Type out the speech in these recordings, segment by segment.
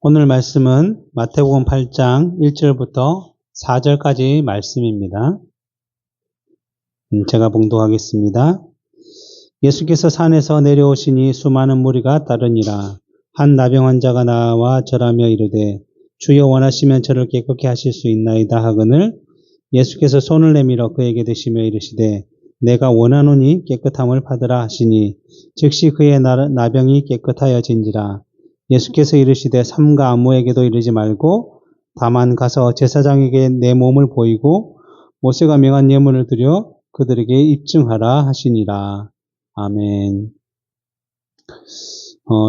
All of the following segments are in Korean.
오늘 말씀은 마태복음 8장 1절부터 4절까지 말씀입니다. 제가 봉독하겠습니다. 예수께서 산에서 내려오시니 수많은 무리가 따르니라. 한 나병 환자가 나와 절하며 이르되 주여 원하시면 저를 깨끗게 하실 수 있나이다 하거늘 예수께서 손을 내밀어 그에게 드시며 이르시되 내가 원하노니 깨끗함을 받으라 하시니 즉시 그의 나병이 깨끗하여진지라. 예수께서 이르시되 삼가 아무에게도 이르지 말고 다만 가서 제사장에게 내 몸을 보이고 모세가 명한 예물을 드려 그들에게 입증하라 하시니라. 아멘.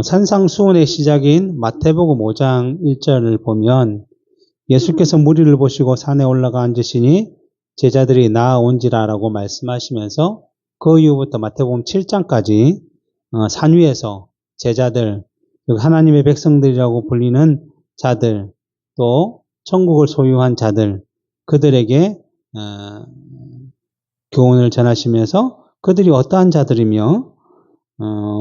산상수훈의 시작인 마태복음 5장 1절을 보면 예수께서 무리를 보시고 산에 올라가 앉으시니 제자들이 나아온지라라고 말씀하시면서 그 이후부터 마태복음 7장까지 산 위에서 제자들, 하나님의 백성들이라고 불리는 자들, 또 천국을 소유한 자들, 그들에게 교훈을 전하시면서 그들이 어떠한 자들이며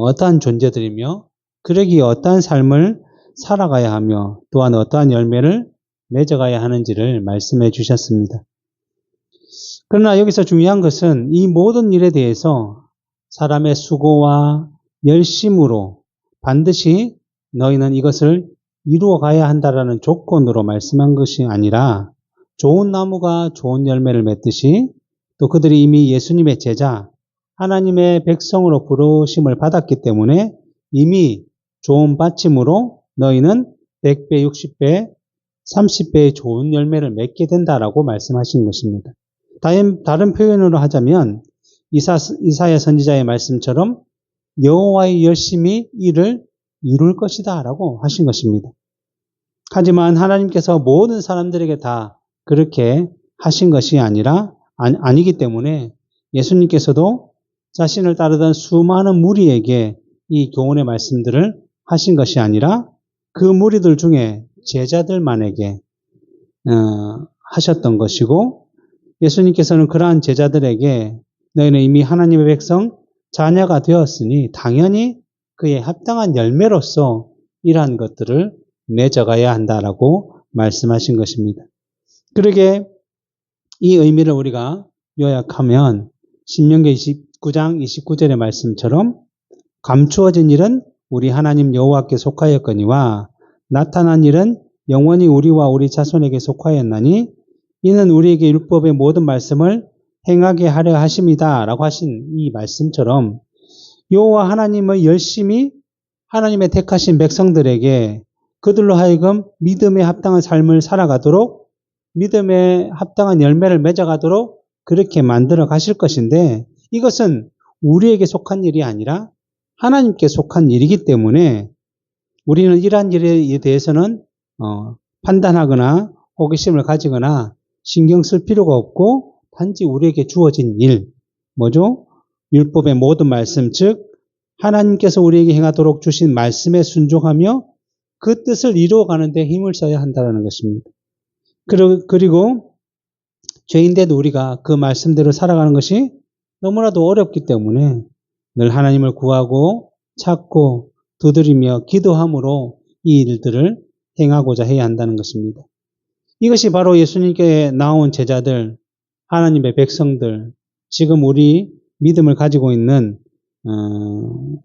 어떠한 존재들이며 그러기에 어떠한 삶을 살아가야 하며 또한 어떠한 열매를 맺어가야 하는지를 말씀해 주셨습니다. 그러나 여기서 중요한 것은 이 모든 일에 대해서 사람의 수고와 열심으로 반드시 너희는 이것을 이루어 가야 한다라는 조건으로 말씀한 것이 아니라 좋은 나무가 좋은 열매를 맺듯이 또 그들이 이미 예수님의 제자, 하나님의 백성으로 부르심을 받았기 때문에 이미 좋은 받침으로 너희는 100배, 60배, 30배의 좋은 열매를 맺게 된다라고 말씀하신 것입니다. 다른 표현으로 하자면 이사야 선지자의 말씀처럼 여호와의 열심히 이를 이룰 것이다 라고 하신 것입니다. 하지만 하나님께서 모든 사람들에게 다 그렇게 하신 것이 아니기 때문에 예수님께서도 자신을 따르던 수많은 무리에게 이 교훈의 말씀들을 하신 것이 아니라 그 무리들 중에 제자들만에게 하셨던 것이고 예수님께서는 그러한 제자들에게 너희는 이미 하나님의 백성 자녀가 되었으니 당연히 그에 합당한 열매로서 이러한 것들을 맺어가야 한다라고 말씀하신 것입니다. 그러게 이 의미를 우리가 요약하면 신명기 29장 29절의 말씀처럼 감추어진 일은 우리 하나님 여호와께 속하였거니와 나타난 일은 영원히 우리와 우리 자손에게 속하였나니 이는 우리에게 율법의 모든 말씀을 행하게 하려 하심이다 라고 하신 이 말씀처럼 여호와 하나님의 열심히 하나님의 택하신 백성들에게 그들로 하여금 믿음에 합당한 삶을 살아가도록 믿음에 합당한 열매를 맺어가도록 그렇게 만들어 가실 것인데 이것은 우리에게 속한 일이 아니라 하나님께 속한 일이기 때문에 우리는 이러한 일에 대해서는 판단하거나 호기심을 가지거나 신경 쓸 필요가 없고 단지 우리에게 주어진 일, 뭐죠? 율법의 모든 말씀, 즉 하나님께서 우리에게 행하도록 주신 말씀에 순종하며 그 뜻을 이루어가는 데 힘을 써야 한다는 것입니다. 그리고 죄인데도 우리가 그 말씀대로 살아가는 것이 너무나도 어렵기 때문에 늘 하나님을 구하고 찾고 두드리며 기도함으로 이 일들을 행하고자 해야 한다는 것입니다. 이것이 바로 예수님께 나온 제자들, 하나님의 백성들, 지금 우리 믿음을 가지고 있는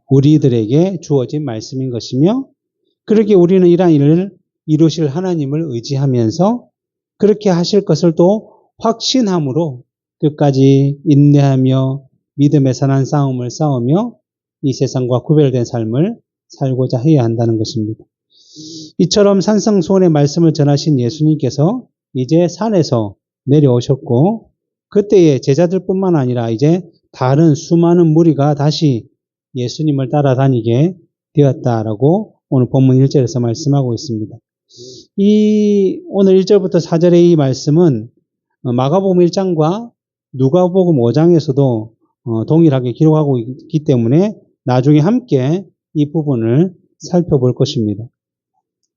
우리들에게 주어진 말씀인 것이며 그렇게 우리는 이러한 일을 이루실 하나님을 의지하면서 그렇게 하실 것을 또 확신함으로 끝까지 인내하며 믿음의 선한 싸움을 싸우며 이 세상과 구별된 삶을 살고자 해야 한다는 것입니다. 이처럼 산상수훈의 말씀을 전하신 예수님께서 이제 산에서 내려오셨고 그때의 제자들뿐만 아니라 이제 다른 수많은 무리가 다시 예수님을 따라다니게 되었다라고 오늘 본문 1절에서 말씀하고 있습니다. 오늘 1절부터 4절의 이 말씀은 마가복음 1장과 누가복음 5장에서도 동일하게 기록하고 있기 때문에 나중에 함께 이 부분을 살펴볼 것입니다.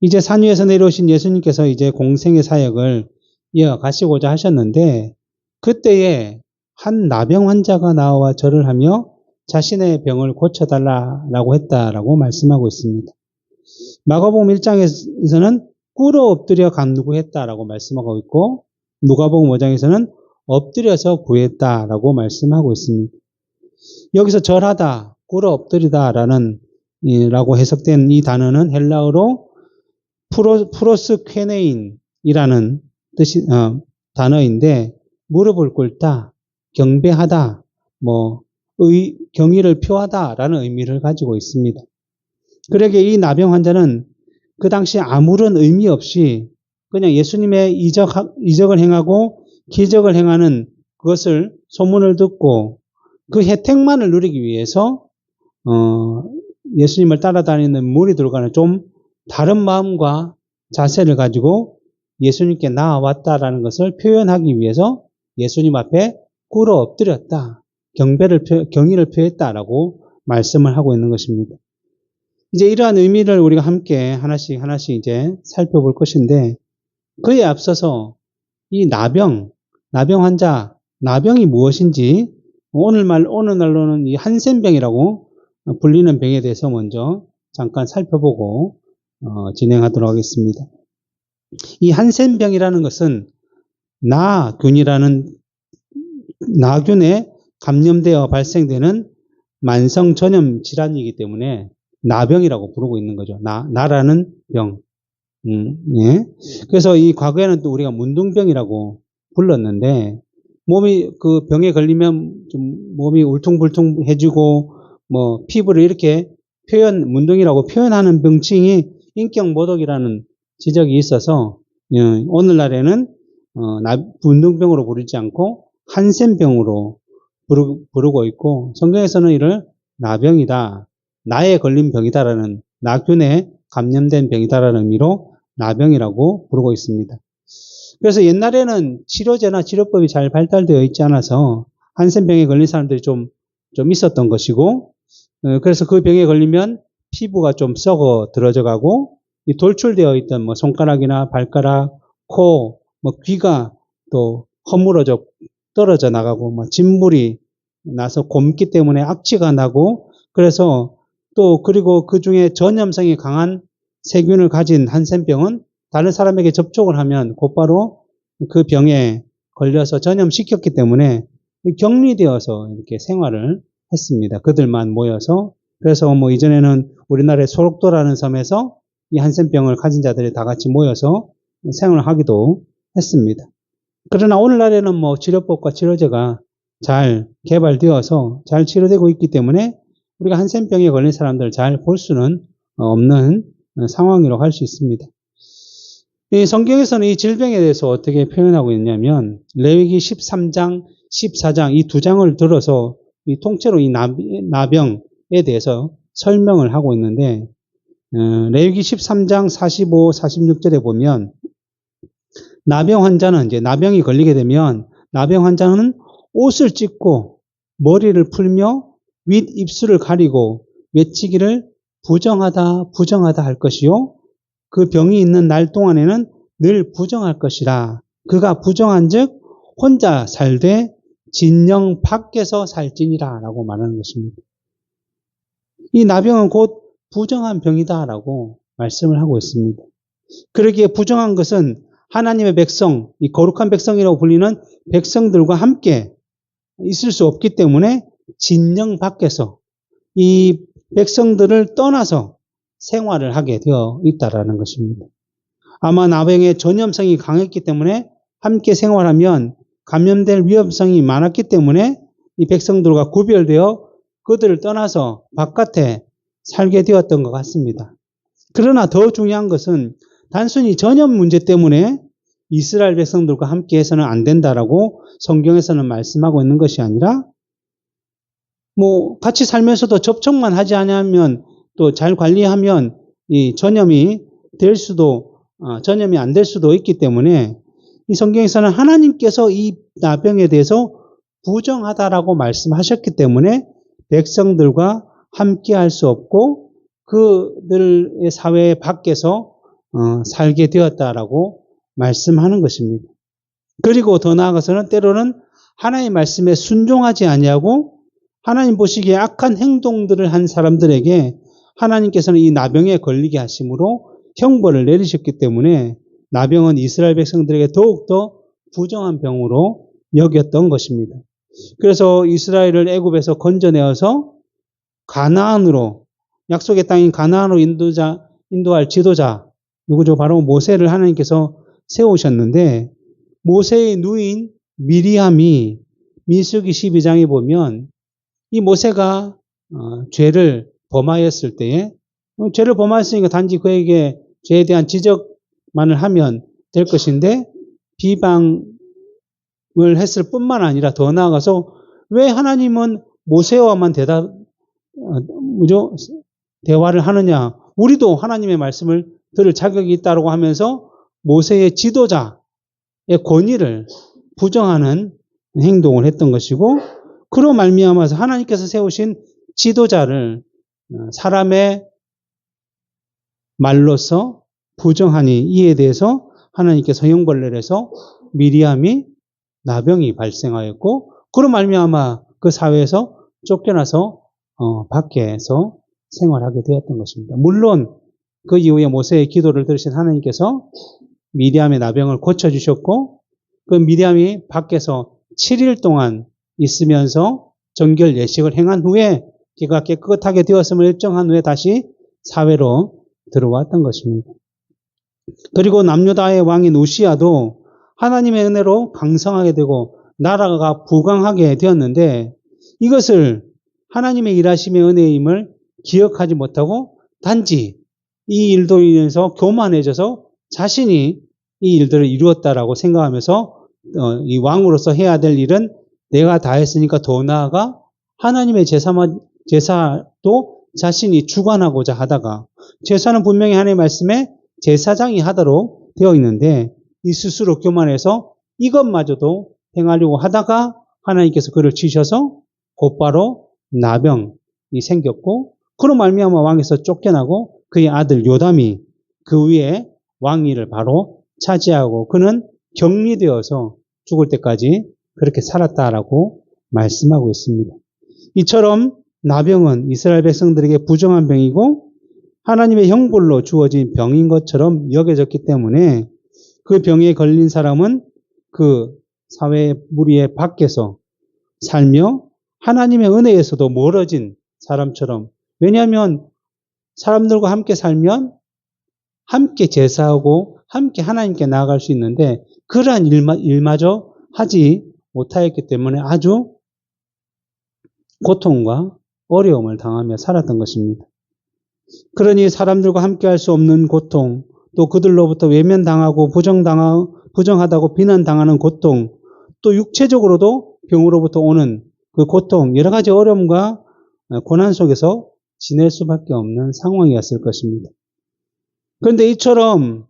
이제 산 위에서 내려오신 예수님께서 이제 공생의 사역을 이어가시고자 하셨는데 그때에 한 나병 환자가 나와 절을 하며 자신의 병을 고쳐달라고 했다라고 말씀하고 있습니다. 마가복음 1장에서는 꿇어 엎드려 간구했다라고 말씀하고 있고 누가복음 5장에서는 엎드려서 구했다라고 말씀하고 있습니다. 여기서 절하다, 꿇어 엎드리다라는 라고 해석된 이 단어는 헬라어로 프로스퀘네인이라는 뜻이 단어인데 무릎을 꿇다, 경배하다, 경의를 표하다라는 의미를 가지고 있습니다. 그러기에 이 나병 환자는 그 당시 아무런 의미 없이 그냥 예수님의 이적을 행하고 기적을 행하는 그것을 소문을 듣고 그 혜택만을 누리기 위해서 예수님을 따라다니는 무리들과는 좀 다른 마음과 자세를 가지고 예수님께 나아왔다라는 것을 표현하기 위해서 예수님 앞에 꿇어 엎드렸다. 경의를 표했다라고 말씀을 하고 있는 것입니다. 이제 이러한 의미를 우리가 함께 하나씩 이제 살펴볼 것인데 그에 앞서서 이 나병 환자, 나병이 무엇인지 오늘날로는 이 한센병이라고 불리는 병에 대해서 먼저 잠깐 살펴보고 진행하도록 하겠습니다. 이 한센병이라는 것은 나균에 감염되어 발생되는 만성 전염 질환이기 때문에 나병이라고 부르고 있는 거죠. 나라는 병. 예. 그래서 이 과거에는 또 우리가 문둥병이라고 불렀는데 그 병에 걸리면 좀 몸이 울퉁불퉁해지고 피부를 이렇게 문둥이라고 표현하는 병칭이 인격모독이라는 지적이 있어서 오늘날에는 문둥병으로 부르지 않고 한센병으로 부르고 있고 성경에서는 이를 나병이다, 나에 걸린 병이다라는 나균에 감염된 병이다라는 의미로 나병이라고 부르고 있습니다. 그래서 옛날에는 치료제나 치료법이 잘 발달되어 있지 않아서 한센병에 걸린 사람들이 좀 있었던 것이고 그래서 그 병에 걸리면 피부가 좀 썩어 들어져 가고 돌출되어 있던 손가락이나 발가락, 코, 귀가 또 허물어져 떨어져 나가고 진물이 나서 곪기 때문에 악취가 나고 그래서 그리고 그 중에 전염성이 강한 세균을 가진 한센병은 다른 사람에게 접촉을 하면 곧바로 그 병에 걸려서 전염시켰기 때문에 격리되어서 이렇게 생활을 했습니다. 그들만 모여서. 그래서 이전에는 우리나라의 소록도라는 섬에서 이 한센병을 가진 자들이 다 같이 모여서 생활을 하기도 했습니다. 그러나 오늘날에는 치료법과 치료제가 잘 개발되어서 잘 치료되고 있기 때문에 우리가 한센병에 걸린 사람들을 잘 볼 수는 없는 상황이라고 할 수 있습니다. 이 성경에서는 이 질병에 대해서 어떻게 표현하고 있냐면 레위기 13장, 14장 이 두 장을 들어서 이 통째로 이 나병에 대해서 설명을 하고 있는데 레위기 13장 45, 46절에 보면 나병 환자는 이제 나병이 걸리게 되면 나병 환자는 옷을 찢고 머리를 풀며 윗 입술을 가리고 외치기를 부정하다 할 것이요 그 병이 있는 날 동안에는 늘 부정할 것이라. 그가 부정한즉 혼자 살되 진영 밖에서 살지니라 라고 말하는 것입니다. 이 나병은 곧 부정한 병이다라고 말씀을 하고 있습니다. 그러기에 부정한 것은 하나님의 백성, 이 거룩한 백성이라고 불리는 백성들과 함께 있을 수 없기 때문에 진영 밖에서 이 백성들을 떠나서 생활을 하게 되어 있다라는 것입니다. 아마 나병의 전염성이 강했기 때문에 함께 생활하면 감염될 위험성이 많았기 때문에 이 백성들과 구별되어 그들을 떠나서 바깥에 살게 되었던 것 같습니다. 그러나 더 중요한 것은 단순히 전염 문제 때문에 이스라엘 백성들과 함께 해서는 안 된다라고 성경에서는 말씀하고 있는 것이 아니라 같이 살면서도 접촉만 하지 않으면 또 잘 관리하면 이 전염이 안 될 수도 있기 때문에 이 성경에서는 하나님께서 이 나병에 대해서 부정하다라고 말씀하셨기 때문에 백성들과 함께 할 수 없고 그들의 사회 밖에서 살게 되었다라고 말씀하는 것입니다. 그리고 더 나아가서는 때로는 하나님의 말씀에 순종하지 아니하고 하나님 보시기에 악한 행동들을 한 사람들에게 하나님께서는 이 나병에 걸리게 하심으로 형벌을 내리셨기 때문에 나병은 이스라엘 백성들에게 더욱더 부정한 병으로 여겼던 것입니다. 그래서 이스라엘을 애굽에서 건져내어서 가나안으로, 약속의 땅인 가나안으로 인도할 지도자, 누구죠? 바로 모세를 하나님께서 세우셨는데, 모세의 누인 미리암이 민수기 12장에 보면 이 모세가 죄를 범하였을 때에, 죄를 범하였으니까 단지 그에게 죄에 대한 지적만을 하면 될 것인데, 비방을 했을 뿐만 아니라 더 나아가서 왜 하나님은 모세와만 대화를 하느냐? 우리도 하나님의 말씀을 들을 자격이 있다고 하면서 모세의 지도자의 권위를 부정하는 행동을 했던 것이고, 그로 말미암아서 하나님께서 세우신 지도자를 사람의 말로서 부정하니 이에 대해서 하나님께서 형벌을 내려서 미리암이 나병이 발생하였고, 그로 말미암아 그 사회에서 쫓겨나서 밖에서 생활하게 되었던 것입니다. 물론 그 이후에 모세의 기도를 들으신 하나님께서 미리암의 나병을 고쳐주셨고, 그 미리암이 밖에서 7일 동안 있으면서 정결 예식을 행한 후에 그가 깨끗하게 되었음을 입증한 후에 다시 사회로 들어왔던 것입니다. 그리고 남유다의 왕인 우시야도 하나님의 은혜로 강성하게 되고 나라가 부강하게 되었는데, 이것을 하나님의 일하심의 은혜임을 기억하지 못하고 단지 이 일도 인해서 교만해져서 자신이 이 일들을 이루었다라고 생각하면서 이 왕으로서 해야 될 일은 내가 다 했으니까 더 나아가 하나님의 제사도 자신이 주관하고자 하다가, 제사는 분명히 하나님의 말씀에 제사장이 하도록 되어 있는데 이 스스로 교만해서 이것마저도 행하려고 하다가 하나님께서 그를 치셔서 곧바로 나병이 생겼고, 그로 말미암아 왕에서 쫓겨나고 그의 아들 요담이 그 위에 왕위를 바로 차지하고 그는 격리되어서 죽을 때까지 그렇게 살았다라고 말씀하고 있습니다. 이처럼 나병은 이스라엘 백성들에게 부정한 병이고 하나님의 형벌로 주어진 병인 것처럼 여겨졌기 때문에 그 병에 걸린 사람은 그 사회 무리의 밖에서 살며 하나님의 은혜에서도 멀어진 사람처럼, 왜냐하면 사람들과 함께 살면 함께 제사하고 함께 하나님께 나아갈 수 있는데 그러한 일마저 하지 못하였기 때문에 아주 고통과 어려움을 당하며 살았던 것입니다. 그러니 사람들과 함께 할 수 없는 고통, 또 그들로부터 외면당하고 부정하다고 비난당하는 고통, 또 육체적으로도 병으로부터 오는 그 고통, 여러 가지 어려움과 고난 속에서 지낼 수밖에 없는 상황이었을 것입니다. 그런데 이처럼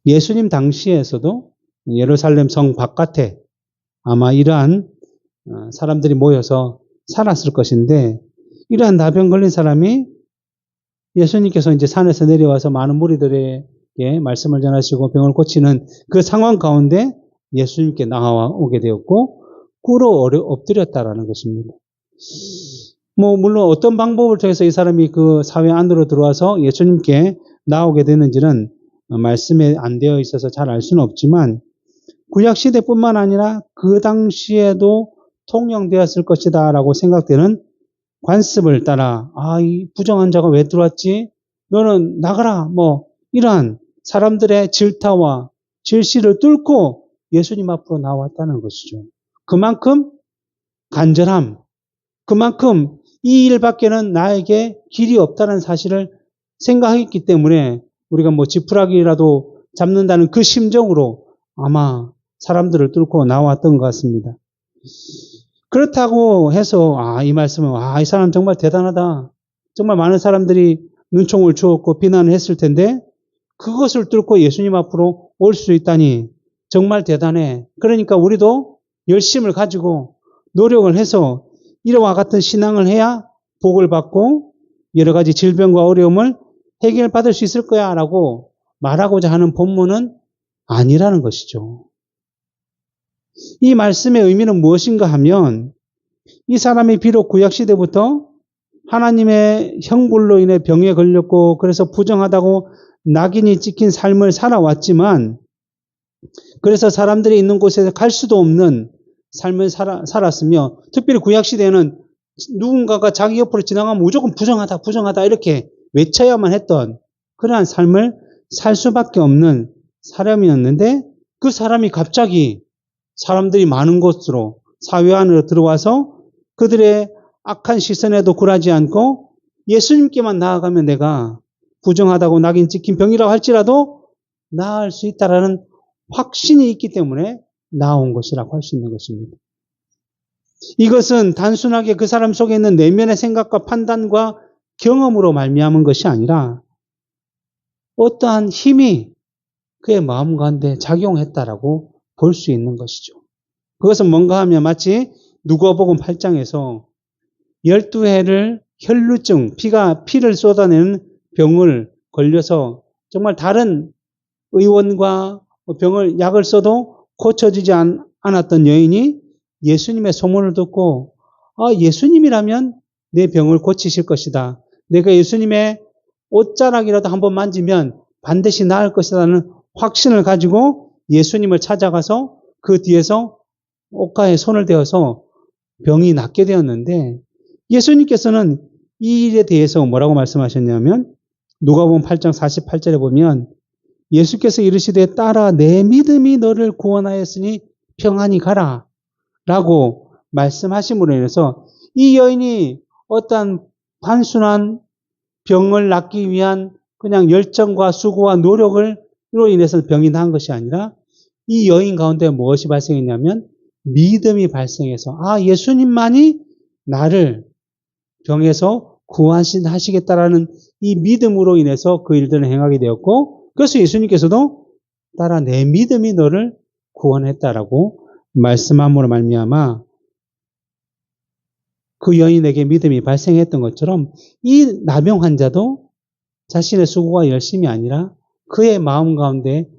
예수님 당시에서도 예루살렘 성 바깥에 아마 이러한 사람들이 모여서 살았을 것인데, 이러한 나병 걸린 사람이 예수님께서 이제 산에서 내려와서 많은 무리들에게 말씀을 전하시고 병을 고치는 그 상황 가운데 예수님께 나와오게 되었고 꿇어 엎드렸다라는 것입니다. 물론 어떤 방법을 통해서 이 사람이 그 사회 안으로 들어와서 예수님께 나오게 되는지는 말씀에 안 되어 있어서 잘 알 수는 없지만, 구약 시대뿐만 아니라 그 당시에도 통용되었을 것이다 라고 생각되는 관습을 따라, 이 부정한 자가 왜 들어왔지? 너는 나가라! 이러한 사람들의 질타와 질시를 뚫고 예수님 앞으로 나왔다는 것이죠. 그만큼 간절함, 그만큼 이 일밖에는 나에게 길이 없다는 사실을 생각했기 때문에 우리가 지푸라기라도 잡는다는 그 심정으로 아마 사람들을 뚫고 나왔던 것 같습니다. 그렇다고 해서 이 말씀은 이 사람 정말 대단하다. 정말 많은 사람들이 눈총을 주었고 비난을 했을 텐데 그것을 뚫고 예수님 앞으로 올 수 있다니 정말 대단해. 그러니까 우리도 열심을 가지고 노력을 해서 이와 같은 신앙을 해야 복을 받고 여러 가지 질병과 어려움을 해결받을 수 있을 거야 라고 말하고자 하는 본문은 아니라는 것이죠. 이 말씀의 의미는 무엇인가 하면, 이 사람이 비록 구약시대부터 하나님의 형벌로 인해 병에 걸렸고 그래서 부정하다고 낙인이 찍힌 삶을 살아왔지만 그래서 사람들이 있는 곳에서 갈 수도 없는 삶을 살았으며 특별히 구약시대에는 누군가가 자기 옆으로 지나가면 무조건 부정하다, 부정하다 이렇게 외쳐야만 했던 그러한 삶을 살 수밖에 없는 사람이었는데 그 사람이 갑자기 사람들이 많은 곳으로 사회 안으로 들어와서 그들의 악한 시선에도 굴하지 않고 예수님께만 나아가면 내가 부정하다고 낙인 찍힌 병이라고 할지라도 나을 수 있다라는 확신이 있기 때문에 나온 것이라고 할 수 있는 것입니다. 이것은 단순하게 그 사람 속에 있는 내면의 생각과 판단과 경험으로 말미암은 것이 아니라 어떠한 힘이 그의 마음 가운데 작용했다라고 볼 수 있는 것이죠. 그것은 뭔가 하면 마치 누가복음 8장에서 12해를 혈루증, 피를 쏟아내는 병을 걸려서 정말 다른 의원과 약을 써도 고쳐지지 않았던 여인이 예수님의 소문을 듣고 예수님이라면 내 병을 고치실 것이다. 내가 예수님의 옷자락이라도 한번 만지면 반드시 나을 것이라는 확신을 가지고 예수님을 찾아가서 그 뒤에서 옷가에 손을 대어서 병이 낫게 되었는데 예수님께서는 이 일에 대해서 뭐라고 말씀하셨냐면 누가복음 8장 48절에 보면 예수께서 이르시되 딸아 내 믿음이 너를 구원하였으니 평안히 가라 라고 말씀하심으로 인해서 이 여인이 어떠한 단순한 병을 낫기 위한 그냥 열정과 수고와 노력으로 인해서 병이 나은 것이 아니라 이 여인 가운데 무엇이 발생했냐면 믿음이 발생해서 예수님만이 나를 병에서 구원하시겠다라는 이 믿음으로 인해서 그 일들을 행하게 되었고 그래서 예수님께서도 따라 내 믿음이 너를 구원했다라고 말씀함으로 말미암아 그 여인에게 믿음이 발생했던 것처럼 이 나병 환자도 자신의 수고가 열심이 아니라 그의 마음 가운데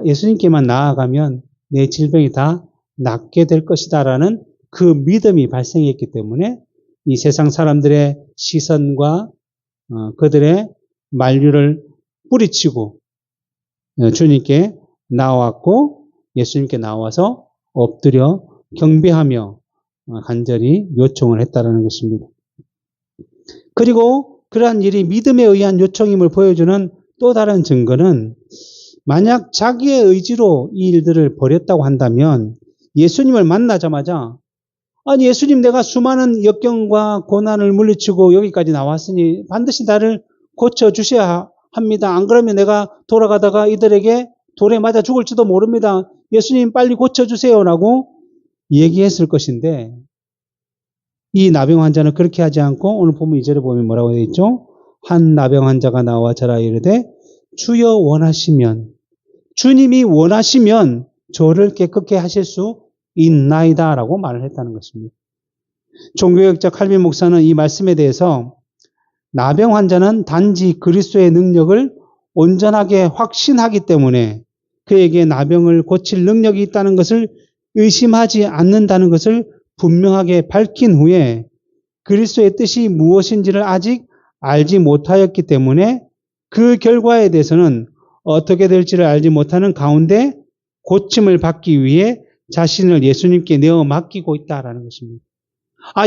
예수님께만 나아가면 내 질병이 다 낫게 될 것이다라는 그 믿음이 발생했기 때문에 이 세상 사람들의 시선과 그들의 만류를 뿌리치고 주님께 나왔고 예수님께 나와서 엎드려 경배하며 간절히 요청을 했다라는 것입니다. 그리고 그러한 일이 믿음에 의한 요청임을 보여주는 또 다른 증거는 만약 자기의 의지로 이 일들을 벌였다고 한다면 예수님을 만나자마자 예수님 내가 수많은 역경과 고난을 물리치고 여기까지 나왔으니 반드시 나를 고쳐주셔야 합니다. 안 그러면 내가 돌아가다가 이들에게 돌에 맞아 죽을지도 모릅니다. 예수님 빨리 고쳐주세요라고 얘기했을 것인데 이 나병 환자는 그렇게 하지 않고 오늘 본문 2절에 보면 뭐라고 되어 있죠? 한 나병 환자가 나와 저라 이르되 주여 원하시면 주님이 원하시면 저를 깨끗게 하실 수 있나이다 라고 말을 했다는 것입니다. 종교학자 칼빈 목사는 이 말씀에 대해서 나병 환자는 단지 그리스도의 능력을 온전하게 확신하기 때문에 그에게 나병을 고칠 능력이 있다는 것을 의심하지 않는다는 것을 분명하게 밝힌 후에 그리스도의 뜻이 무엇인지를 아직 알지 못하였기 때문에 그 결과에 대해서는 어떻게 될지를 알지 못하는 가운데 고침을 받기 위해 자신을 예수님께 내어 맡기고 있다라는 것입니다.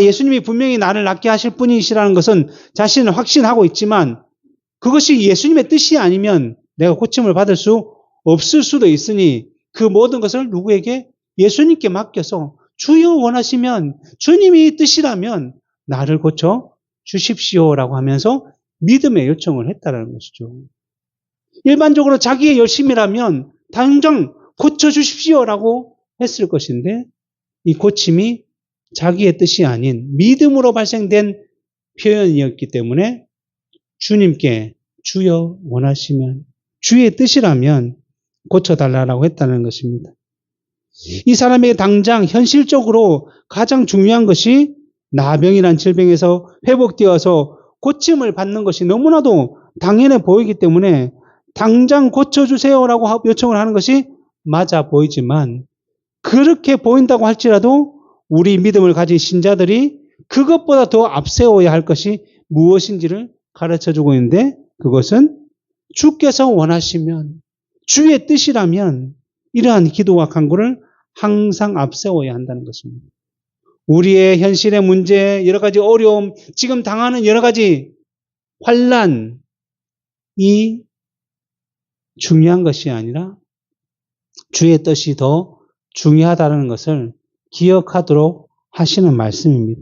예수님이 분명히 나를 낫게 하실 분이시라는 것은 자신을 확신하고 있지만 그것이 예수님의 뜻이 아니면 내가 고침을 받을 수 없을 수도 있으니 그 모든 것을 누구에게? 예수님께 맡겨서 주여 원하시면 주님이 뜻이라면 나를 고쳐 주십시오라고 하면서 믿음의 요청을 했다는 것이죠. 일반적으로 자기의 열심이라면 당장 고쳐주십시오라고 했을 것인데 이 고침이 자기의 뜻이 아닌 믿음으로 발생된 표현이었기 때문에 주님께 주여 원하시면 주의 뜻이라면 고쳐달라고 했다는 것입니다. 이 사람에게 당장 현실적으로 가장 중요한 것이 나병이란 질병에서 회복되어서 고침을 받는 것이 너무나도 당연해 보이기 때문에 당장 고쳐주세요라고 요청을 하는 것이 맞아 보이지만 그렇게 보인다고 할지라도 우리 믿음을 가진 신자들이 그것보다 더 앞세워야 할 것이 무엇인지를 가르쳐주고 있는데 그것은 주께서 원하시면 주의 뜻이라면 이러한 기도와 간구를 항상 앞세워야 한다는 것입니다. 우리의 현실의 문제, 여러 가지 어려움, 지금 당하는 여러 가지 환난, 이 중요한 것이 아니라 주의 뜻이 더 중요하다는 것을 기억하도록 하시는 말씀입니다.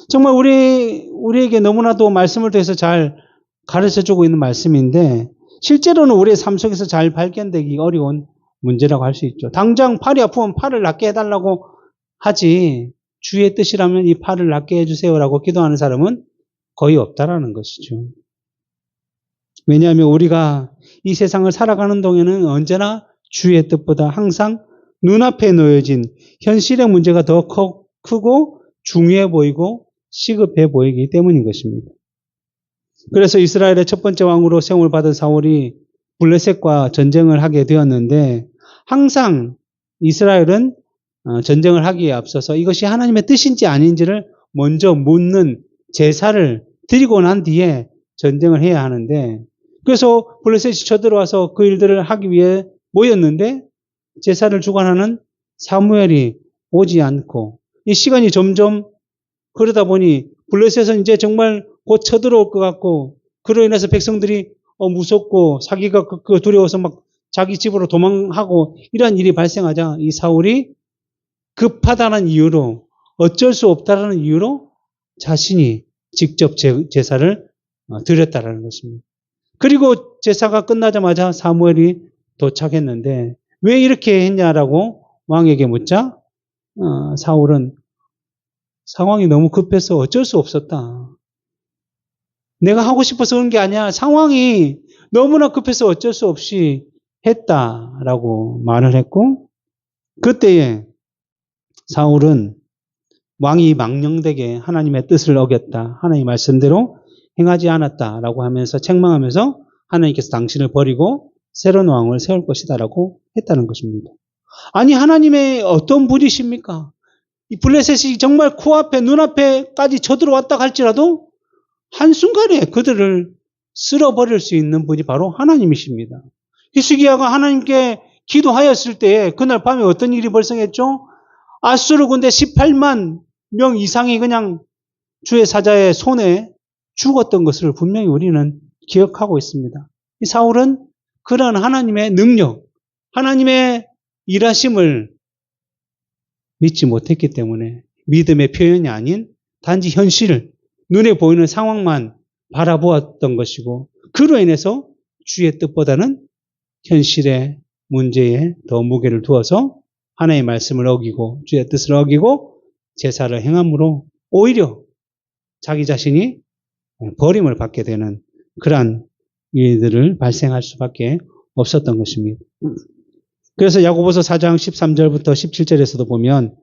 정말 우리에게 너무나도 말씀을 통해서 잘 가르쳐주고 있는 말씀인데 실제로는 우리의 삶 속에서 잘 발견되기 어려운 문제라고 할 수 있죠. 당장 팔이 아프면 팔을 낫게 해달라고 하지 주의 뜻이라면 이 팔을 낫게 해주세요라고 기도하는 사람은 거의 없다라는 것이죠. 왜냐하면 우리가 이 세상을 살아가는 동안에는 언제나 주의 뜻보다 항상 눈앞에 놓여진 현실의 문제가 더 크고 중요해 보이고 시급해 보이기 때문인 것입니다. 그래서 이스라엘의 첫 번째 왕으로 세움을 받은 사울이 블레셋과 전쟁을 하게 되었는데 항상 이스라엘은 전쟁을 하기에 앞서서 이것이 하나님의 뜻인지 아닌지를 먼저 묻는 제사를 드리고 난 뒤에 전쟁을 해야 하는데 그래서 블레셋이 쳐들어와서 그 일들을 하기 위해 모였는데 제사를 주관하는 사무엘이 오지 않고 이 시간이 점점 그러다 보니 블레셋은 이제 정말 곧 쳐들어올 것 같고 그로 인해서 백성들이 무섭고 사기가 두려워서 막 자기 집으로 도망하고 이러한 일이 발생하자 이 사울이 급하다는 이유로 어쩔 수 없다는 이유로 자신이 직접 제사를 드렸다라는 것입니다. 그리고 제사가 끝나자마자 사무엘이 도착했는데 왜 이렇게 했냐라고 왕에게 묻자 사울은 상황이 너무 급해서 어쩔 수 없었다. 내가 하고 싶어서 그런 게 아니야. 상황이 너무나 급해서 어쩔 수 없이 했다라고 말을 했고 그때에 사울은 왕이 망령되게 하나님의 뜻을 어겼다. 하나님의 말씀대로 행하지 않았다라고 하면서 책망하면서 하나님께서 당신을 버리고 새로운 왕을 세울 것이다라고 했다는 것입니다. 아니 하나님의 어떤 분이십니까? 이 블레셋이 정말 코앞에 눈앞에까지 쳐들어왔다 할지라도 한순간에 그들을 쓸어버릴 수 있는 분이 바로 하나님이십니다. 히스기야가 하나님께 기도하였을 때에 그날 밤에 어떤 일이 발생했죠? 아수르 군대 18만 명 이상이 그냥 주의 사자의 손에 죽었던 것을 분명히 우리는 기억하고 있습니다. 이 사울은 그런 하나님의 능력, 하나님의 일하심을 믿지 못했기 때문에 믿음의 표현이 아닌 단지 현실을 눈에 보이는 상황만 바라보았던 것이고 그로 인해서 주의 뜻보다는 현실의 문제에 더 무게를 두어서 하나님의 말씀을 어기고 주의 뜻을 어기고 제사를 행함으로 오히려 자기 자신이 버림을 받게 되는 그러한 일들을 발생할 수밖에 없었던 것입니다. 그래서 야고보서 4장 13절부터 17절에서도 보면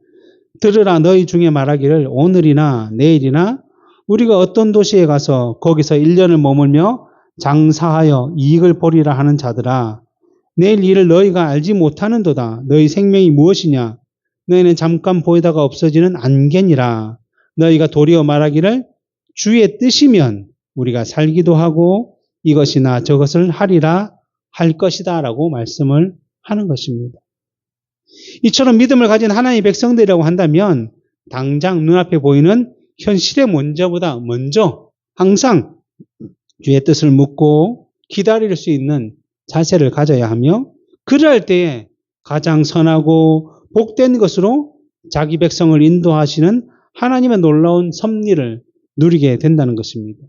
들으라 너희 중에 말하기를 오늘이나 내일이나 우리가 어떤 도시에 가서 거기서 1년을 머물며 장사하여 이익을 보리라 하는 자들아 내일 일을 너희가 알지 못하는도다. 너희 생명이 무엇이냐? 너희는 잠깐 보이다가 없어지는 안개니라. 너희가 도리어 말하기를 주의 뜻이면 우리가 살기도 하고 이것이나 저것을 하리라 할 것이다 라고 말씀을 하는 것입니다. 이처럼 믿음을 가진 하나님의 백성들이라고 한다면 당장 눈앞에 보이는 현실의 문제보다 먼저 항상 주의 뜻을 묻고 기다릴 수 있는 자세를 가져야 하며 그럴 때에 가장 선하고 복된 것으로 자기 백성을 인도하시는 하나님의 놀라운 섭리를 누리게 된다는 것입니다.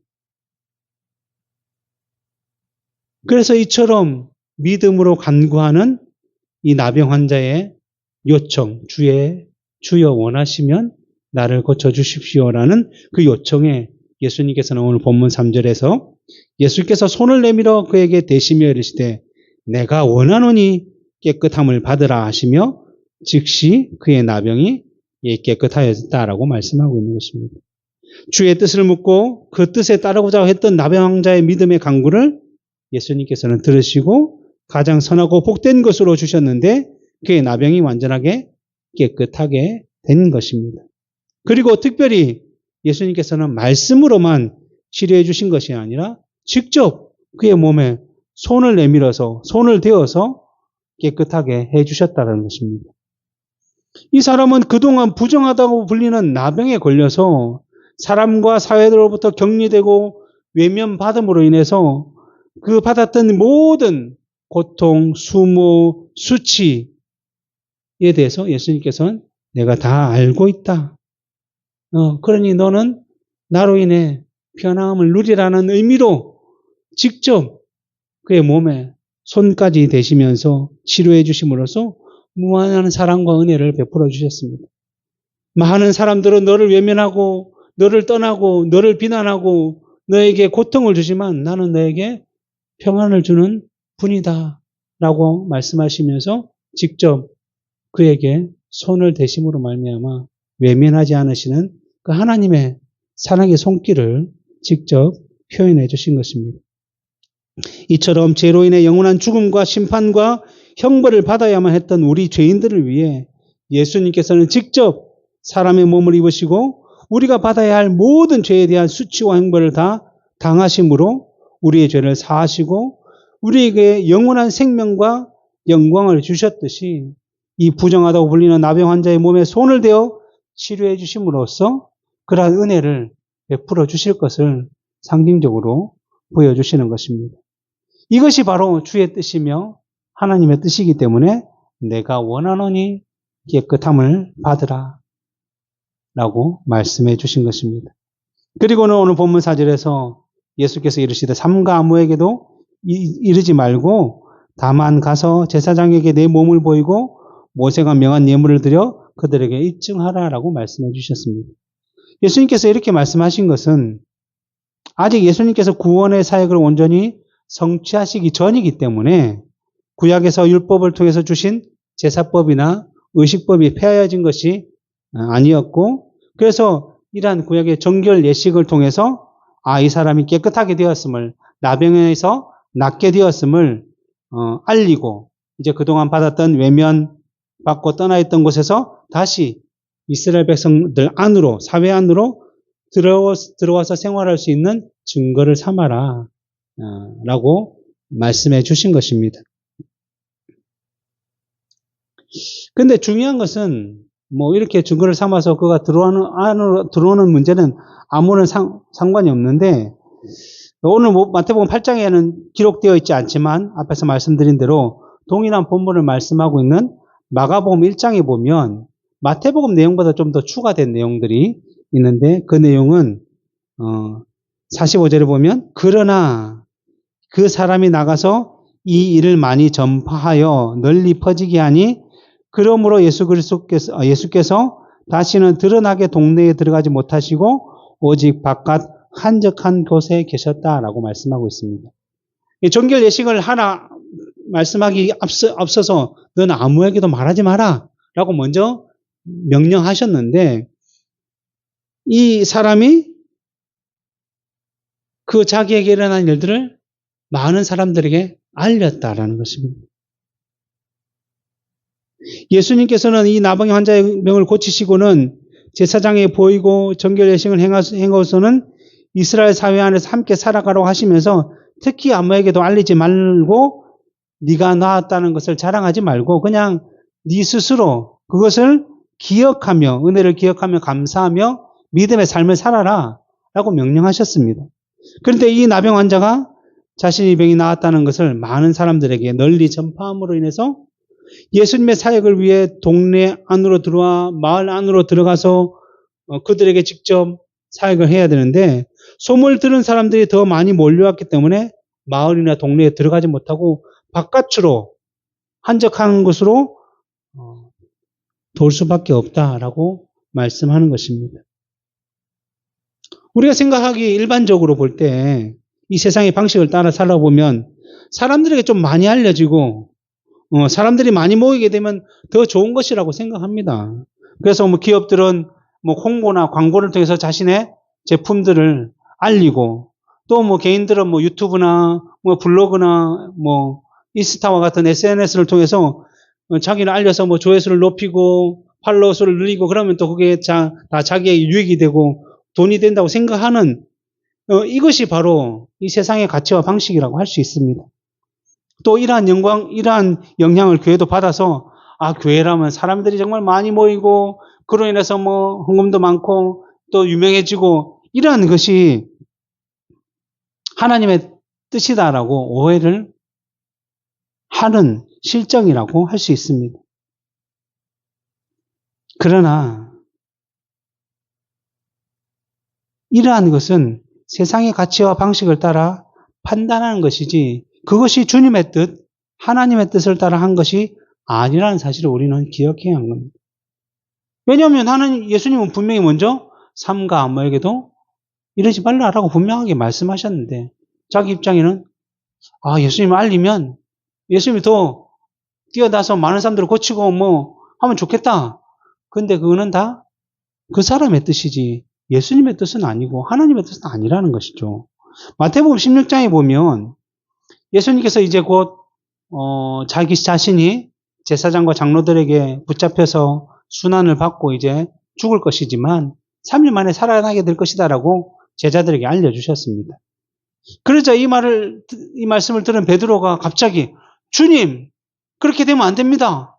그래서 이처럼 믿음으로 간구하는 이 나병 환자의 요청, 주여 원하시면 나를 고쳐주십시오라는 그 요청에 예수님께서는 오늘 본문 3절에서 예수께서 손을 내밀어 그에게 대시며 이르시되 내가 원하노니 깨끗함을 받으라 하시며 즉시 그의 나병이 깨끗하였다라고 말씀하고 있는 것입니다. 주의 뜻을 묻고 그 뜻에 따르고자 했던 나병 환자의 믿음의 간구를 예수님께서는 들으시고 가장 선하고 복된 것으로 주셨는데 그의 나병이 완전하게 깨끗하게 된 것입니다. 그리고 특별히 예수님께서는 말씀으로만 치료해 주신 것이 아니라 직접 그의 몸에 손을 내밀어서 손을 대어서 깨끗하게 해 주셨다는 것입니다. 이 사람은 그동안 부정하다고 불리는 나병에 걸려서 사람과 사회로부터 격리되고 외면받음으로 인해서 그 받았던 모든 고통, 수모, 수치에 대해서 예수님께서는 내가 다 알고 있다. 그러니 너는 나로 인해 편안함을 누리라는 의미로 직접 그의 몸에 손까지 대시면서 치료해 주심으로써 무한한 사랑과 은혜를 베풀어 주셨습니다. 많은 사람들은 너를 외면하고 너를 떠나고 너를 비난하고 너에게 고통을 주지만 나는 너에게 평안을 주는 분이다 라고 말씀하시면서 직접 그에게 손을 대심으로 말미암아 외면하지 않으시는 그 하나님의 사랑의 손길을 직접 표현해 주신 것입니다. 이처럼 죄로 인해 영원한 죽음과 심판과 형벌을 받아야만 했던 우리 죄인들을 위해 예수님께서는 직접 사람의 몸을 입으시고 우리가 받아야 할 모든 죄에 대한 수치와 형벌을 다 당하심으로 우리의 죄를 사하시고 우리에게 영원한 생명과 영광을 주셨듯이 이 부정하다고 불리는 나병 환자의 몸에 손을 대어 치료해 주심으로써 그러한 은혜를 베풀어 주실 것을 상징적으로 보여주시는 것입니다. 이것이 바로 주의 뜻이며 하나님의 뜻이기 때문에 내가 원하노니 깨끗함을 받으라 라고 말씀해 주신 것입니다. 그리고는 오늘 본문 4절에서 예수께서 이르시되 삼가 아무에게도 이르지 말고 다만 가서 제사장에게 내 몸을 보이고 모세가 명한 예물을 드려 그들에게 입증하라라고 말씀해 주셨습니다. 예수님께서 이렇게 말씀하신 것은 아직 예수님께서 구원의 사역을 온전히 성취하시기 전이기 때문에 구약에서 율법을 통해서 주신 제사법이나 의식법이 폐하여진 것이 아니었고 그래서 이러한 구약의 정결 예식을 통해서 이 사람이 깨끗하게 되었음을 나병에서 낫게 되었음을 알리고 이제 그동안 받았던 외면 받고 떠나 있던 곳에서 다시 이스라엘 백성들 안으로 사회 안으로 들어와서 생활할 수 있는 증거를 삼아라 라고 말씀해 주신 것입니다. 근데 중요한 것은 뭐 이렇게 증거를 삼아서 그가 안으로 들어오는 문제는 아무런 상관이 없는데 오늘 마태복음 8장에는 기록되어 있지 않지만 앞에서 말씀드린 대로 동일한 본문을 말씀하고 있는 마가복음 1장에 보면 마태복음 내용보다 좀 더 추가된 내용들이 있는데 그 내용은 45절에 보면 그러나 그 사람이 나가서 이 일을 많이 전파하여 널리 퍼지게 하니 그러므로 예수께서 다시는 드러나게 동네에 들어가지 못하시고 오직 바깥 한적한 곳에 계셨다라고 말씀하고 있습니다. 정결 예식을 하나 말씀하기 앞서서 너는 아무에게도 말하지 마라 라고 먼저 명령하셨는데 이 사람이 그 자기에게 일어난 일들을 많은 사람들에게 알렸다라는 것입니다. 예수님께서는 이 나병 환자의 병을 고치시고는 제사장에 보이고 정결 예식을 행하고서는 이스라엘 사회 안에서 함께 살아가라고 하시면서 특히 아무에게도 알리지 말고 네가 나았다는 것을 자랑하지 말고 그냥 네 스스로 그것을 기억하며 은혜를 기억하며 감사하며 믿음의 삶을 살아라 라고 명령하셨습니다. 그런데 이 나병 환자가 자신의 병이 나았다는 것을 많은 사람들에게 널리 전파함으로 인해서 예수님의 사역을 위해 동네 안으로 들어와 마을 안으로 들어가서 그들에게 직접 사역을 해야 되는데 소문을 들은 사람들이 더 많이 몰려왔기 때문에 마을이나 동네에 들어가지 못하고 바깥으로 한적한 곳으로 돌 수밖에 없다라고 말씀하는 것입니다. 우리가 생각하기 일반적으로 볼 때 이 세상의 방식을 따라 살아보면 사람들에게 좀 많이 알려지고 사람들이 많이 모이게 되면 더 좋은 것이라고 생각합니다. 그래서 뭐 기업들은 뭐 홍보나 광고를 통해서 자신의 제품들을 알리고 또 뭐 개인들은 뭐 유튜브나 뭐 블로그나 뭐 인스타와 같은 SNS를 통해서 자기를 알려서 뭐 조회수를 높이고 팔로워수를 늘리고 그러면 또 그게 다 자기의 유익이 되고 돈이 된다고 생각하는 이것이 바로 이 세상의 가치와 방식이라고 할 수 있습니다. 또 이러한 영향을 교회도 받아서 교회라면 사람들이 정말 많이 모이고 그로 인해서 뭐 헌금도 많고 또 유명해지고 이러한 것이 하나님의 뜻이다라고 오해를 하는 실정이라고 할 수 있습니다. 그러나 이러한 것은 세상의 가치와 방식을 따라 판단하는 것이지 그것이 주님의 뜻, 하나님의 뜻을 따라 한 것이 아니라는 사실을 우리는 기억해야 하는 겁니다. 왜냐하면 예수님은 분명히 먼저 삼가 암모에게도 이러지 말라라고 분명하게 말씀하셨는데 자기 입장에는 예수님을 알리면 예수님이 더 뛰어나서 많은 사람들을 고치고 뭐 하면 좋겠다. 근데 그거는 다 그 사람의 뜻이지 예수님의 뜻은 아니고 하나님의 뜻은 아니라는 것이죠. 마태복음 16장에 보면 예수님께서 이제 곧 자기 자신이 제사장과 장로들에게 붙잡혀서 순환을 받고 이제 죽을 것이지만 3일 만에 살아나게 될 것이다라고 제자들에게 알려주셨습니다. 그러자 이 말씀을 들은 베드로가 갑자기 주님, 그렇게 되면 안 됩니다.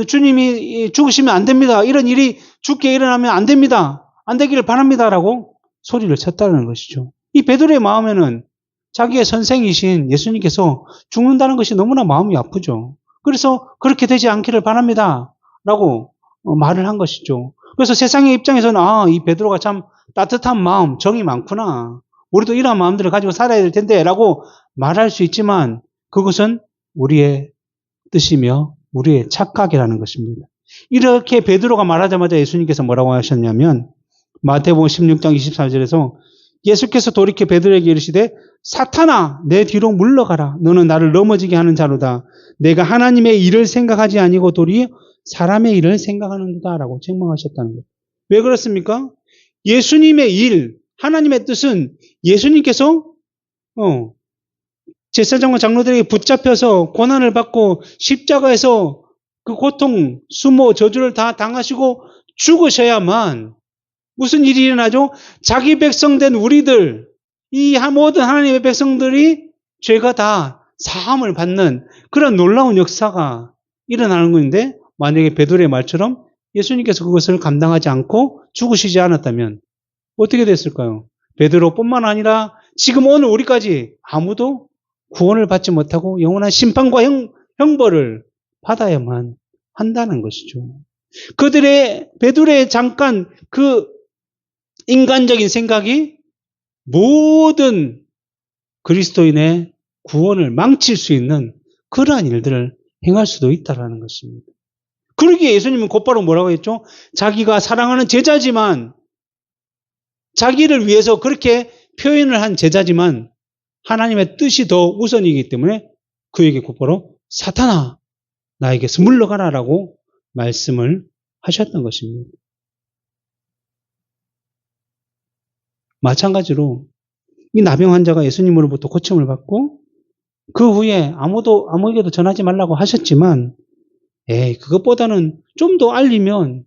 주님이 죽으시면 안 됩니다. 이런 일이 죽게 일어나면 안 됩니다. 안 되기를 바랍니다라고 소리를 쳤다는 것이죠. 이 베드로의 마음에는 자기의 선생이신 예수님께서 죽는다는 것이 너무나 마음이 아프죠. 그래서 그렇게 되지 않기를 바랍니다라고 말을 한 것이죠. 그래서 세상의 입장에서는 이 베드로가 참 따뜻한 마음, 정이 많구나. 우리도 이런 마음들을 가지고 살아야 될 텐데 라고 말할 수 있지만 그것은 우리의 뜻이며 우리의 착각이라는 것입니다. 이렇게 베드로가 말하자마자 예수님께서 뭐라고 하셨냐면 마태복음 16장 24절에서 예수께서 돌이켜 베드로에게 이르시되 사탄아 내 뒤로 물러가라. 너는 나를 넘어지게 하는 자로다. 내가 하나님의 일을 생각하지 아니고 도리어 사람의 일을 생각하는도다 라고 책망하셨다는 거예요. 왜 그렇습니까? 예수님의 일, 하나님의 뜻은 예수님께서 제사장과 장로들에게 붙잡혀서 고난을 받고 십자가에서 그 고통, 수모, 저주를 다 당하시고 죽으셔야만 무슨 일이 일어나죠? 자기 백성된 우리들, 이 모든 하나님의 백성들이 죄가 다 사함을 받는 그런 놀라운 역사가 일어나는 것인데 만약에 베드로의 말처럼 예수님께서 그것을 감당하지 않고 죽으시지 않았다면 어떻게 됐을까요? 베드로뿐만 아니라 지금 오늘 우리까지 아무도 구원을 받지 못하고 영원한 심판과 형벌을 받아야만 한다는 것이죠. 베드로의 잠깐 그 인간적인 생각이 모든 그리스도인의 구원을 망칠 수 있는 그러한 일들을 행할 수도 있다는 것입니다. 그러기에 예수님은 곧바로 뭐라고 했죠? 자기가 사랑하는 제자지만 자기를 위해서 그렇게 표현을 한 제자지만 하나님의 뜻이 더 우선이기 때문에 그에게 곧바로 사탄아 나에게서 물러가라라고 말씀을 하셨던 것입니다. 마찬가지로 이 나병 환자가 예수님으로부터 고침을 받고 그 후에 아무에게도 전하지 말라고 하셨지만 그것보다는 좀 더 알리면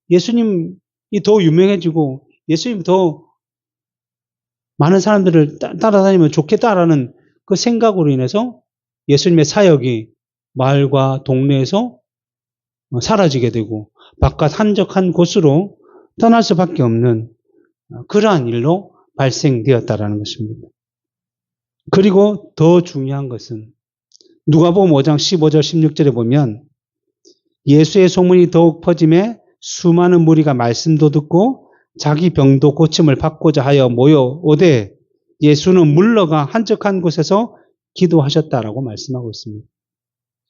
예수님이 더 유명해지고 예수님 더 많은 사람들을 따라다니면 좋겠다라는 그 생각으로 인해서 예수님의 사역이 마을과 동네에서 사라지게 되고 바깥 한적한 곳으로 떠날 수밖에 없는 그러한 일로 발생되었다라는 것입니다. 그리고 더 중요한 것은 누가복음 5장 15절 16절에 보면 예수의 소문이 더욱 퍼짐에 수많은 무리가 말씀도 듣고 자기 병도 고침을 받고자 하여 모여오되 예수는 물러가 한적한 곳에서 기도하셨다라고 말씀하고 있습니다.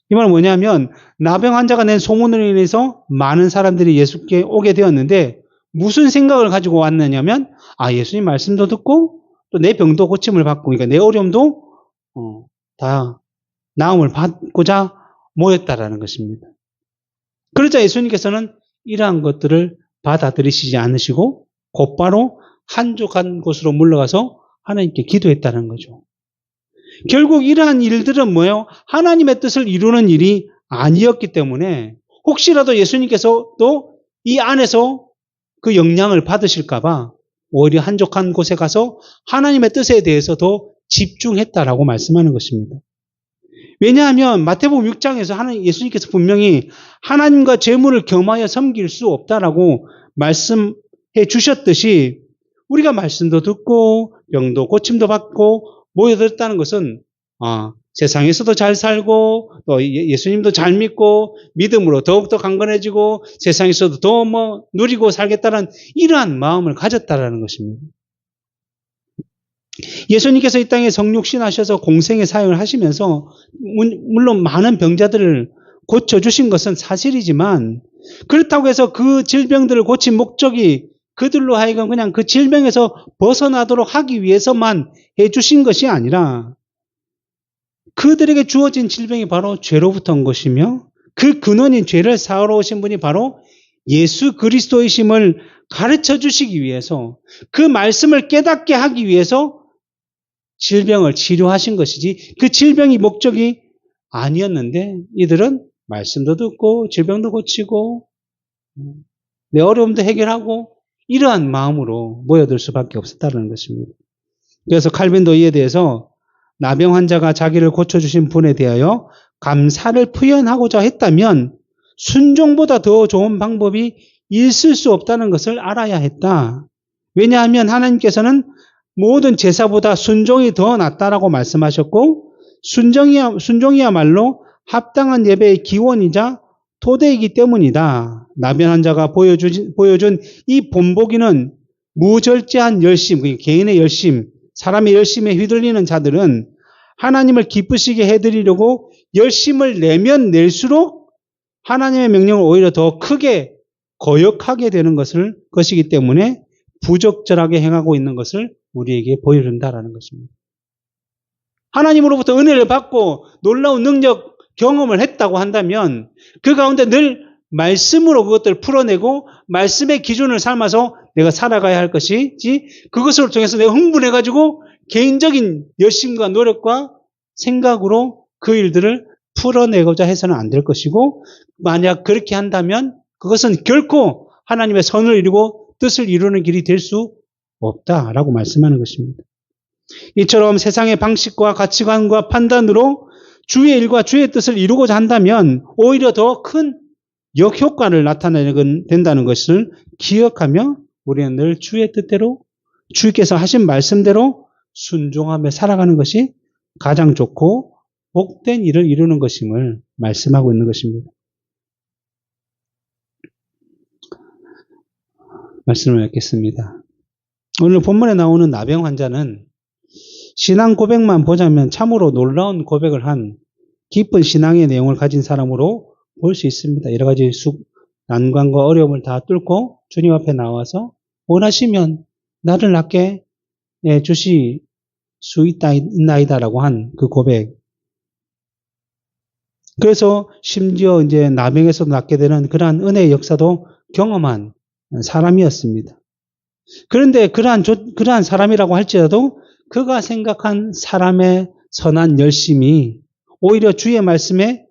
이 말은 뭐냐면 나병 환자가 낸 소문으로 인해서 많은 사람들이 예수께 오게 되었는데 무슨 생각을 가지고 왔느냐면 예수님 말씀도 듣고 또 내 병도 고침을 받고 그러니까 내 어려움도 다 나음을 받고자 모였다라는 것입니다. 그러자 예수님께서는 이러한 것들을 받아들이시지 않으시고 곧바로 한적한 곳으로 물러가서 하나님께 기도했다는 거죠. 결국 이러한 일들은 뭐예요? 하나님의 뜻을 이루는 일이 아니었기 때문에 혹시라도 예수님께서 또 이 안에서 그 영향을 받으실까봐 오히려 한적한 곳에 가서 하나님의 뜻에 대해서 더 집중했다라고 말씀하는 것입니다. 왜냐하면 마태복음 6장에서 예수님께서 분명히 하나님과 재물을 겸하여 섬길 수 없다라고 말씀해 주셨듯이 우리가 말씀도 듣고 병도 고침도 받고 모여들었다는 것은 세상에서도 잘 살고 또 예수님도 잘 믿고 믿음으로 더욱더 강건해지고 세상에서도 더 누리고 살겠다는 이러한 마음을 가졌다라는 것입니다. 예수님께서 이 땅에 성육신하셔서 공생의 사역을 하시면서 물론 많은 병자들을 고쳐주신 것은 사실이지만 그렇다고 해서 그 질병들을 고친 목적이 그들로 하여금 그냥 그 질병에서 벗어나도록 하기 위해서만 해주신 것이 아니라 그들에게 주어진 질병이 바로 죄로부터 온 것이며 그 근원인 죄를 사하러 오신 분이 바로 예수 그리스도이심을 가르쳐 주시기 위해서 그 말씀을 깨닫게 하기 위해서 질병을 치료하신 것이지 그 질병이 목적이 아니었는데 이들은 말씀도 듣고 질병도 고치고 내 어려움도 해결하고 이러한 마음으로 모여들 수밖에 없었다는 것입니다. 그래서 칼빈도 이에 대해서 나병 환자가 자기를 고쳐주신 분에 대하여 감사를 표현하고자 했다면 순종보다 더 좋은 방법이 있을 수 없다는 것을 알아야 했다. 왜냐하면 하나님께서는 모든 제사보다 순종이 더 낫다라고 말씀하셨고 순종이야말로 합당한 예배의 기원이자 토대이기 때문이다. 나병 환자가 보여준 이 본보기는 무절제한 열심, 개인의 열심, 사람의 열심에 휘둘리는 자들은 하나님을 기쁘시게 해드리려고 열심을 내면 낼수록 하나님의 명령을 오히려 더 크게 거역하게 되는 것이기 때문에 부적절하게 행하고 있는 것을 우리에게 보여준다라는 것입니다. 하나님으로부터 은혜를 받고 놀라운 능력 경험을 했다고 한다면 그 가운데 늘 말씀으로 그것들을 풀어내고 말씀의 기준을 삼아서 내가 살아가야 할 것이지 그것을 통해서 내가 흥분해가지고 개인적인 열심과 노력과 생각으로 그 일들을 풀어내고자 해서는 안 될 것이고 만약 그렇게 한다면 그것은 결코 하나님의 선을 이루고 뜻을 이루는 길이 될 수 없다라고 말씀하는 것입니다. 이처럼 세상의 방식과 가치관과 판단으로 주의 일과 주의 뜻을 이루고자 한다면 오히려 더 큰 역효과를 나타내게 된다는 것을 기억하며 우리는 늘 주의 뜻대로 주께서 하신 말씀대로 순종하며 살아가는 것이 가장 좋고 복된 일을 이루는 것임을 말씀하고 있는 것입니다. 말씀을 맺겠습니다. 오늘 본문에 나오는 나병 환자는 신앙 고백만 보자면 참으로 놀라운 고백을 한 깊은 신앙의 내용을 가진 사람으로 볼 수 있습니다. 여러 가지 난관과 어려움을 다 뚫고 주님 앞에 나와서 원하시면 나를 낫게 주실 수 있나이다라고 한 그 고백. 그래서 심지어 이제 나병에서도 낫게 되는 그러한 은혜의 역사도 경험한 사람이었습니다. 그런데 그러한 사람이라고 할지라도 그가 생각한 사람의 선한 열심이 오히려 주의 말씀에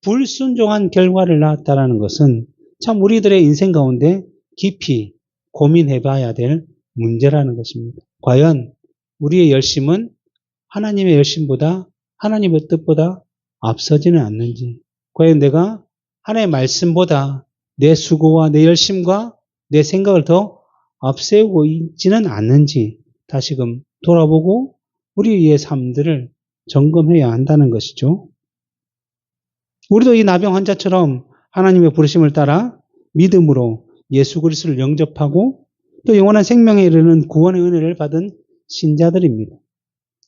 불순종한 결과를 낳았다는 것은 참 우리들의 인생 가운데 깊이 고민해봐야 될 문제라는 것입니다. 과연 우리의 열심은 하나님의 열심보다 하나님의 뜻보다 앞서지는 않는지, 과연 내가 하나님의 말씀보다 내 수고와 내 열심과 내 생각을 더 앞세우고 있지는 않는지 다시금 돌아보고 우리의 삶들을 점검해야 한다는 것이죠. 우리도 이 나병 환자처럼 하나님의 부르심을 따라 믿음으로 예수 그리스도를 영접하고 또 영원한 생명에 이르는 구원의 은혜를 받은 신자들입니다.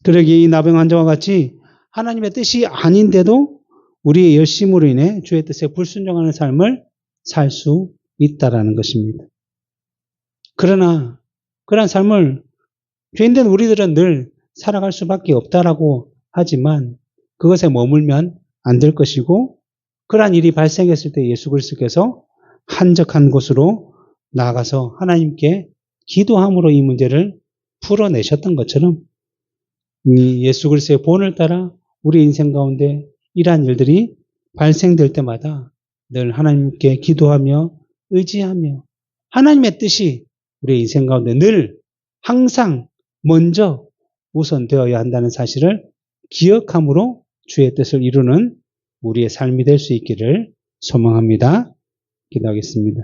그러기에 이 나병 환자와 같이 하나님의 뜻이 아닌데도 우리의 열심으로 인해 주의 뜻에 불순종하는 삶을 살 수 있다라는 것입니다. 그러나 그러한 삶을 죄인된 우리들은 늘 살아갈 수밖에 없다라고 하지만 그것에 머물면 안 될 것이고 그러한 일이 발생했을 때 예수 그리스도께서 한적한 곳으로 나아가서 하나님께 기도함으로 이 문제를 풀어내셨던 것처럼 이 예수 그리스도의 본을 따라 우리 인생 가운데 이러한 일들이 발생될 때마다 늘 하나님께 기도하며 의지하며 하나님의 뜻이 우리의 인생 가운데 늘 항상 먼저 우선되어야 한다는 사실을 기억함으로 주의 뜻을 이루는 우리의 삶이 될 수 있기를 소망합니다. 기도하겠습니다.